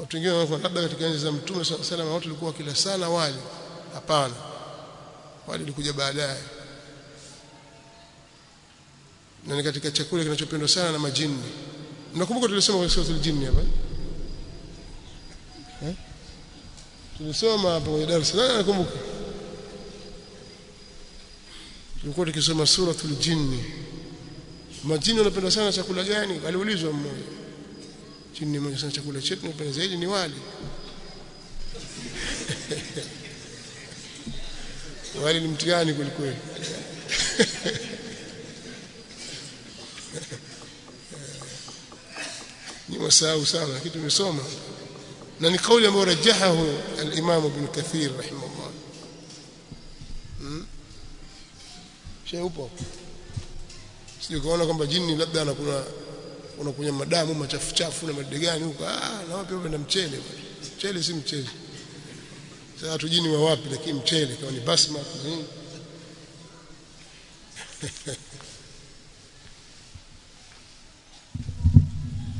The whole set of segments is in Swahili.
watu wengine wanaona labda katika enzi za Mtume sallallahu watu walikuwa kila sana wali. Hapana, wali ulikuja baadaye, na ni katika chakula kinachopendwa sana na majini. Mnakumbuka tulisoma kwa sura al-Jinn hapa tulisoma hapo kwenye darasa, nakumbuka tulikuwa tukisoma sura al-Jinn. Majini wanapenda sana chakula gani? Aliulizwa mmoja, jini mmoja, sana chakula chetu tunapenda zaidi ni wali. Wali ni mtihani kweli. Ni wasahau sana kitu tumesoma, na ni kauli ambayo rajahahu al-Imam Ibn Kathir rahimahullah. Sheikh upo sio kuona kwamba jini labda unakunya madamu machafu na madegani huko, na wapi wapenda mchele. Mchele si mchele. Sasa watu jini wa wapi? Lakini mchele kama ni basma nini.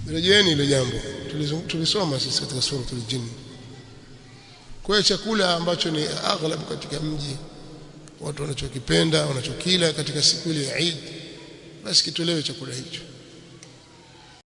Rejeeni ile jambo tulisoma sisi katika sura al-Jinn. Kwa hiyo chakula ambacho ni aghlabu katika mji watu wanachokipenda wanachokila katika siku ile ya Eid, basi kitolewe chakula hicho.